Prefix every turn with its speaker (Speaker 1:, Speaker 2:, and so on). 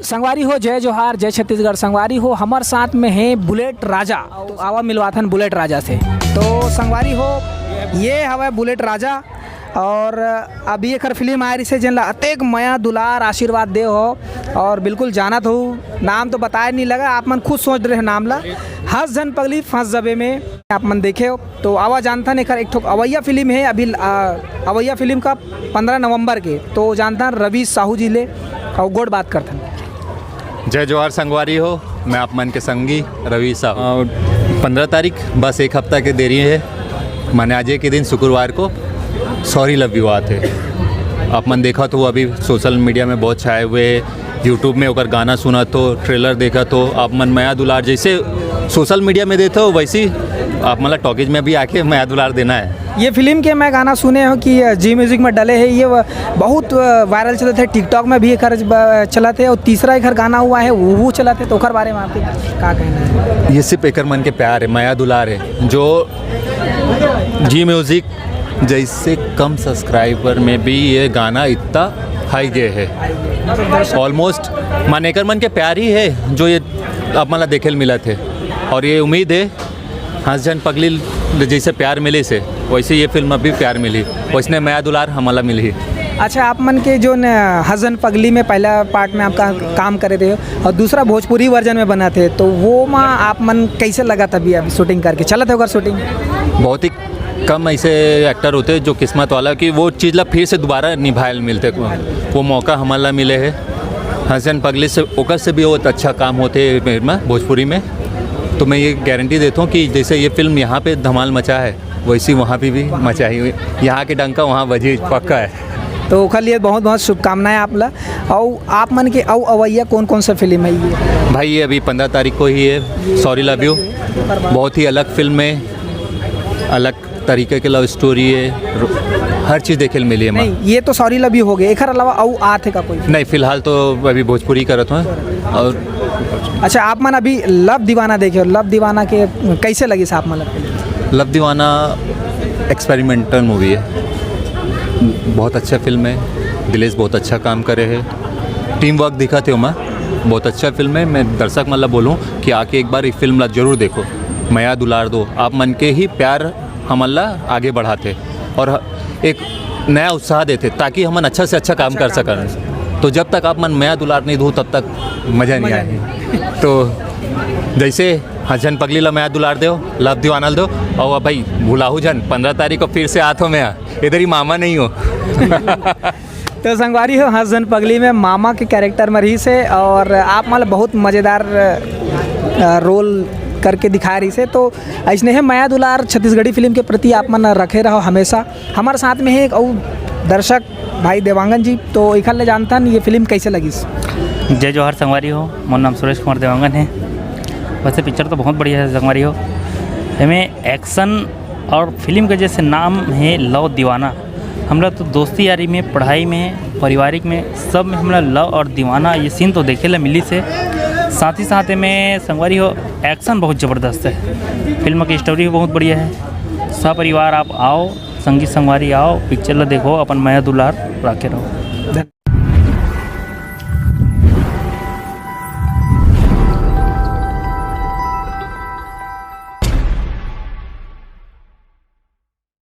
Speaker 1: संगवारी हो, जय जोहार, जय छत्तीसगढ़। संगवारी हो, हमारे साथ में है बुलेट राजा। तो आवा मिलवाथन बुलेट राजा से। तो संगवारी हो, ये हवा बुलेट राजा और अभी एक फिल्म आ रही है जिन अतेक मया दुलार आशीर्वाद दे हो और बिल्कुल जानत हो। नाम तो बताया नहीं लगा, आप मन खुद सोच रहे नाम ला। हंस जन पगली फंस जबे में आप मन देखे हो। तो आवा जानता नहीं एक ठोक अवैया फिल्म है अभी अवैया फिल्म का 15 नवंबर के। तो जानता रवि साहू जी ले और गोड़ बात करते हैं।
Speaker 2: जय जोहार संगवारी हो, मैं आप मन के संगी रवि साहू। 15 तारीख बस एक हफ्ता के देरी है। मैंने आज के दिन शुक्रवार को सॉरी लव यू आते आप मन देखा तो अभी सोशल मीडिया में बहुत छाए हुए है। यूट्यूब में होकर गाना सुना तो ट्रेलर देखा तो आप मन मया दुलार जैसे सोशल मीडिया में देते हो वैसे आप मतलब टॉकीज में भी आके मया दुलार देना है।
Speaker 1: ये फिल्म के मैं गाना सुने हो कि जी म्यूजिक में डले हैं, ये बहुत वायरल चले थे। टिकटॉक में भी एक चला थे और तीसरा एक गाना हुआ है वो चला थे। तो ओकर बारे में आपके क्या कहना है?
Speaker 2: ये सिर्फ एक मन के प्यार है, मया दुलार है जो जी म्यूजिक जैसे कम सब्सक्राइबर में भी ये गाना इतना हाई गए है। ऑलमोस्ट मानेकर मन के प्यार ही है जो ये अब मतलब देखे मिला थे। और ये उम्मीद है हंस जन पगली जैसे प्यार मिले से वैसे ये फिल्म अभी प्यार मिली, वैसने मया दुलार हमला मिली।
Speaker 1: अच्छा, आप मन के जो हसन पगली में पहला पार्ट में आपका काम करे थे और दूसरा भोजपुरी वर्जन में बना थे, तो वो माँ आप मन कैसे लगा था अभी शूटिंग करके चला था? शूटिंग बहुत
Speaker 2: ही कम ऐसे एक्टर होते जो किस्मत वाला कि वो चीज़ ला फिर से दोबारा निभाए मिलते, वो मौका हमारा मिले है। हसन पगली से ओकर से भी बहुत अच्छा काम होते भोजपुरी में। तो मैं ये गारंटी देता हूँ कि जैसे ये फिल्म यहाँ पे धमाल मचा है वैसी वहाँ पे भी मचाई हुई, यहाँ के डंका वहाँ बजी पक्का है।
Speaker 1: तो ओखर लिए बहुत बहुत शुभकामनाएं आप ला। और आप मन के अवैया कौन कौन सा फिल्म है ये?
Speaker 2: भाई ये अभी 15 तारीख को ही है सॉरी लव यू। बहुत ही अलग फिल्म है, अलग तरीके के लव स्टोरी है, हर चीज़ देखे मिली है।
Speaker 1: नहीं, ये तो सॉरी लव यू हो गया, एक अलावा और आते का कोई
Speaker 2: नहीं? फिलहाल तो अभी भोजपुरी करत हूँ। और
Speaker 1: अच्छा, आप मन अभी लव दीवाना देखे हो, लव दीवाना के कैसे लगी साहब? मतलब
Speaker 2: लव दीवाना एक्सपेरिमेंटल मूवी है, बहुत अच्छा फिल्म है। दिलेश बहुत अच्छा काम करे है, टीम वर्क दिखाते हो मैं, बहुत अच्छा फिल्म है। मैं दर्शक मतलब बोलूँ कि आके एक बार एक फिल्म जरूर देखो, मया दुलार दो। आप मन के ही प्यार हमला आगे बढ़ाते और एक नया उत्साह देते ताकि हम अच्छा से अच्छा काम कर सकें। तो जब तक आप मन मया दुलार नहीं दो तब तक मज़ा नहीं आए। तो जैसे हसन पगली ला मया दुलार दो, लव दीवाना दो, और भाई भुलाहू जन 15 तारीख को फिर से आत हो, मैं इधर ही मामा नहीं हो।
Speaker 1: तो संगवारी हो, हसन पगली में मामा के कैरेक्टर में रही से और आप मतलब बहुत मज़ेदार रोल करके दिखा रही से। तो ऐसने है मया दुलार छत्तीसगढ़ी फिल्म के प्रति आप मन रखे रहो हमेशा। हमारे साथ में है एक और दर्शक भाई देवांगन जी। तो एक ले जानता ये फिल्म कैसे लगी?
Speaker 3: जय जोहार संगवारी हो, मोर नाम सुरेश कुमार देवांगन है। वैसे पिक्चर तो बहुत बढ़िया है संगवारी हो। हमें एक्शन और फिल्म का जैसे नाम है लव दीवाना। हमरा तो दोस्ती यारी में, पढ़ाई में, पारिवारिक में, सब में हमरा लव और दीवाना ये सीन तो देखे ला मिली से। साथ ही साथ में संगवारी हो एक्शन बहुत ज़बरदस्त है। फिल्म की स्टोरी भी बहुत बढ़िया है। सपरिवार आप आओ, संगी संगवारी आओ, पिक्चर ला देखो, अपन मया दुलार रखे रहो।